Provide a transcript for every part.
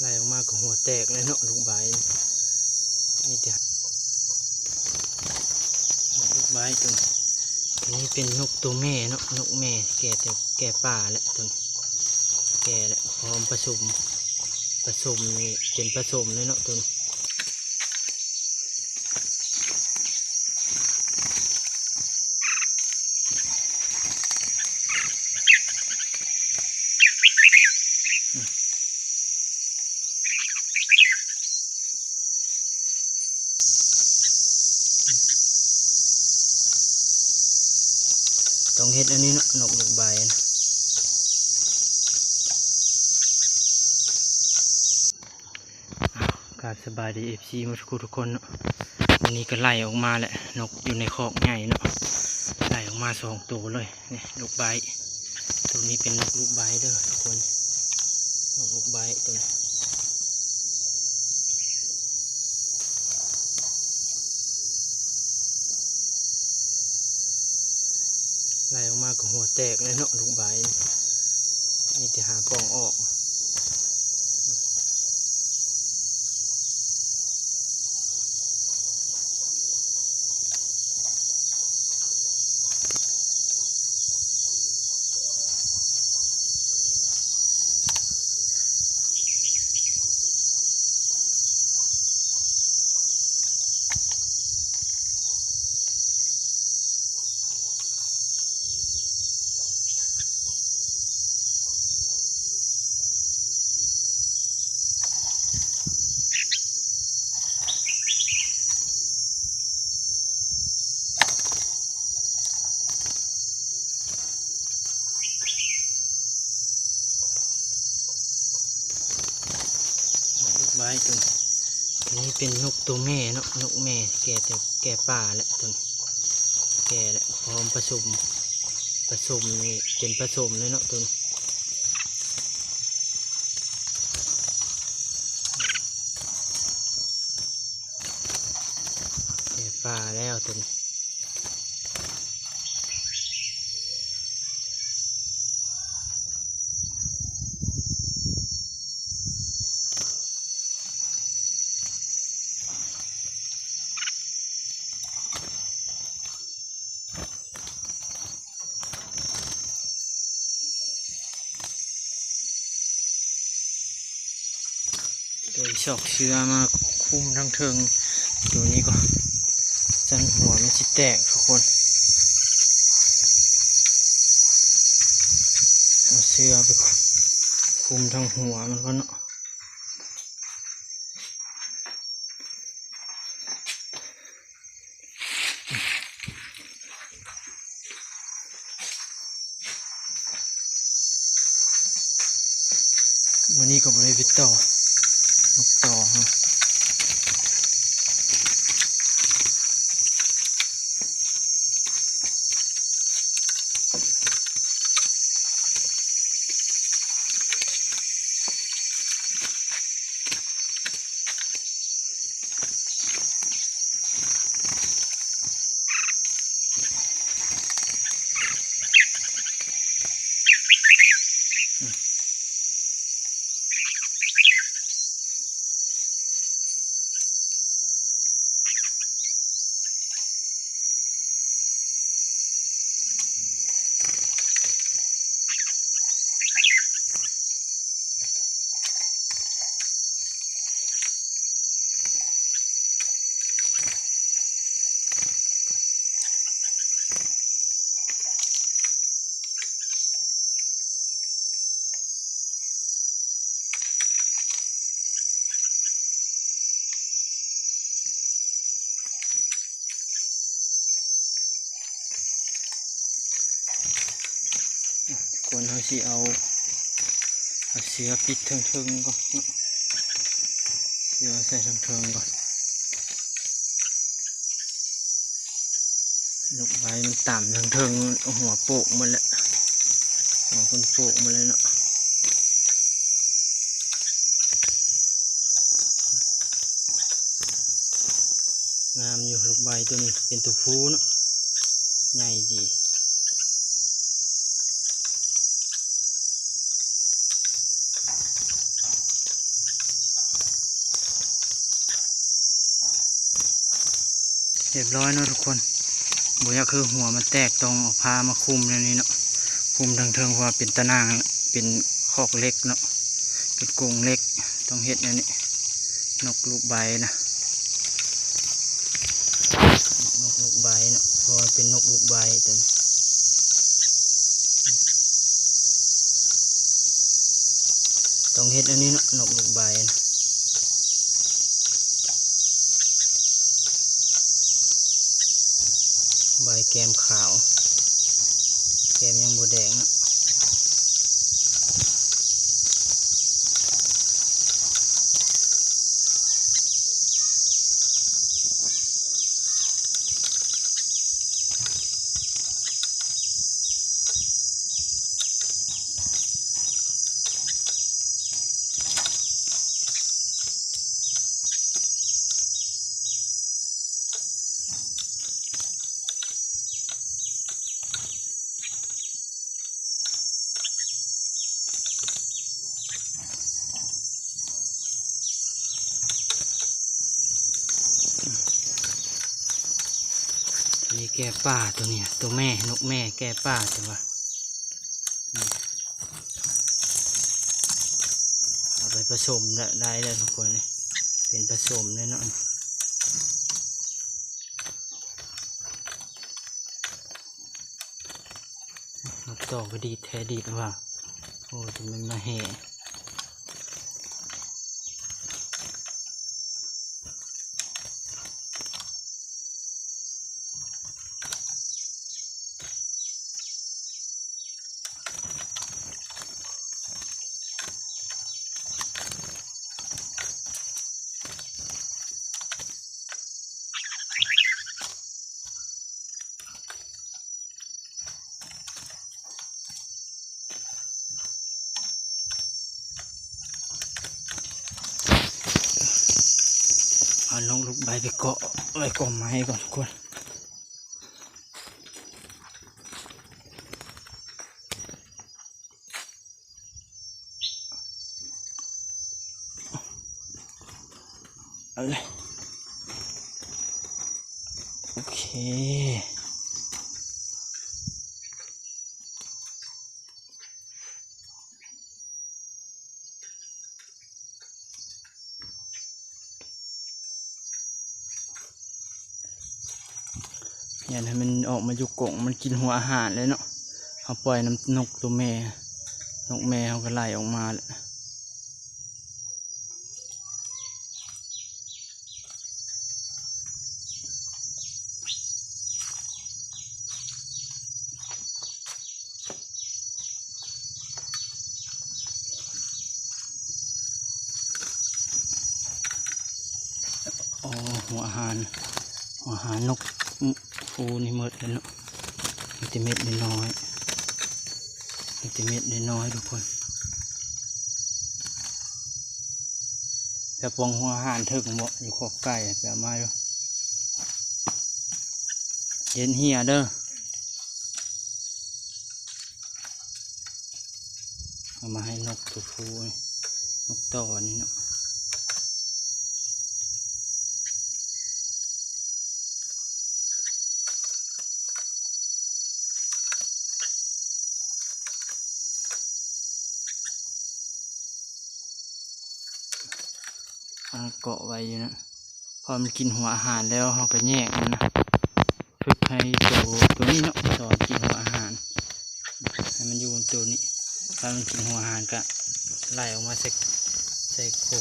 ไล่ออกมาก็หัวแตกเลยเนาะลูกใบนี่แต่ลูกใบตัวนี้เป็นนกตัวแม่เนาะนกแม่แก่ป่าแหละตัวนี้แก่แล้วพร้อมผสมนี่เป็นผสมเลยเนาะตัวนี้ต้องเฮ็ดอันนี้เนาะนกลูกใบนะกราบสบายดีFCหมดทุกคนเนาะวันนี้ก็ไล่ออกมาแหละนกอยู่ในคอกใหญ่เนาะไล่ออกมา2 ตัวเลยนี่ลูกใบตัวนี้เป็นนกลูกใบเด้อทุกคนนกลูกใบตัวนี้ไล่ออกมาก็หัวแตกเลยเนาะลูกใบนี่จะหาปล่องออกใบตัวนี้เป็นนกตัวแม่เนาะนกแม่แก่ป่าแหละตัวนี้แก่แล้วพร้อมผสมนี่เป็นผสมเลยเนาะตัวนี้แก่ป่าแล้วตัวนี้โดยชอกเชื้อมาคุ้มทั้งเทิงตัวนี้ก็จันหัวมันสิแตกทุกคนเอาเชื้อไปคุ้มทั้งหัวมันก็เนาะวันนี้ก็บริวิตต่อนกต่อฮะคนเขาสิเอาเสือปิดเทิงก่อนเสือใส่เทิงก่อนลูกใบมันต่ำเทิงหัวโปกมันแหละหัวคนโปกมันเลยเนาะงามอยู่ลูกใบตัวนี้เป็นตัวผู้เนาะใหญ่ดี เรียบร้อยเนาะทุกคนบุญยาคือหัวมันแตกตรงเอาผ้ามาคุมในนี้เนาะคุมทางเทิงเพราะว่าเป็นตะนางเป็นคอกเล็กเนาะเป็นกรงเล็กต้องเฮ็ดในนี้นกลูกใบนะนกลูกใบเนาะเพราะว่าเป็นนกลูกใบตัวนี้ต้องเฮ็ดอันนี้เนาะนกลูกใบนะใบแกมขาวแกมยังบัวแดงนะนี่แก่ป่าตัวเนี้ยตัวแม่นกแม่แก่ป่าตัวว่าเอาไปผสมได้เลยทุกคนเลยเป็นผสมเลยเนาะนกต่อก็ดีแท้ดีว่าโอ้จะมันมาแห่เอานกลูกใบไปเกาะไว้กองไม้ก่อนทุกคนเอาเลยโอเคอย่าให้มันออกมาอยู่กรงมันกินหัวอาหารเลยเนาะเขาปล่อยน้ำนกตัวแม่นกแม่เขาก็ไล่ออกมาเลยอ๋อหัวอาหารนกฟูนี่หมดเลยเนาะมีแต่เม็ดน้อยมีแต่เม็ดน้อยทุกคนแต่ปองหัวอาหารเถิกหมดอยู่ขอบไก่แบบมาอยู่เย็นเฮียเด้อเอามาให้นกตัวฟูนกต่อนี่เนาะเกาะไว้อยู่นะพอมันกินหัวอาหารแล้วเขาก็แยกมันนะฝึกให้ตัวนี้เนาะสอนกินหัวอาหารให้มันอยู่บนตัวนี้พอมันกินหัวอาหารก็ไล่ออกมาใส่ก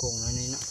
รงแล้วนี่เนาะ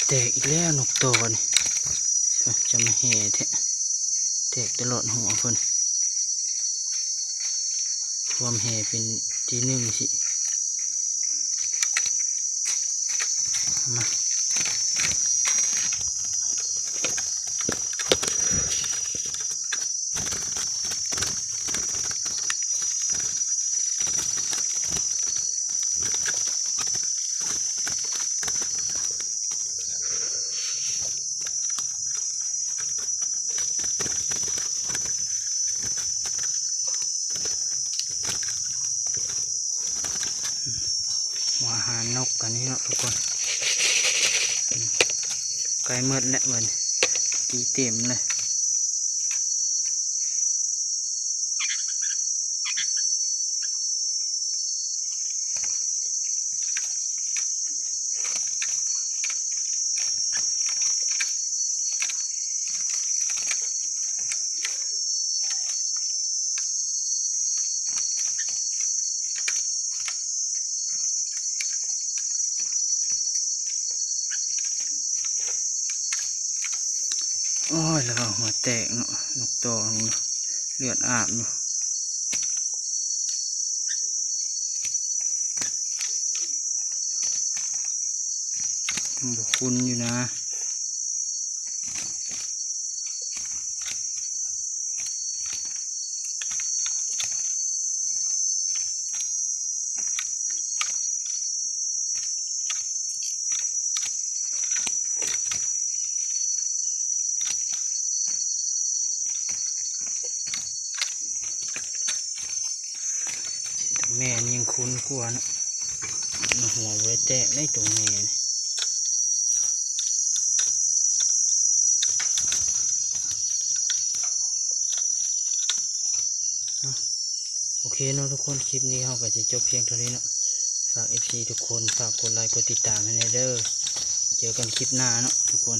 แตกอีกแล้วนกตัวนี่จะมาแห่แตกตลอดหัวเพิ่นความแห่เป็นที่หนึ่งสิมาหัวอาหารนกกันนี่เนาะทุกคนไก่เมืดแล้วมันตีเต็มเลยโอ้ยแล้วก็หัวแตกเนาะนกตัวเลือดอาบอยู่บุคุณอยู่นะแม่นี่ยังคุ้นกลัวนะหัวไว้แตกได้ตัวแม่โอเคเนาะทุกคนคลิปนี้เราก็จะจบเพียงเท่านี้เนาะฝาก FC ทุกคนฝากกดไลค์กดติดตามให้เด้อเจอกันคลิปหน้าเนาะทุกคน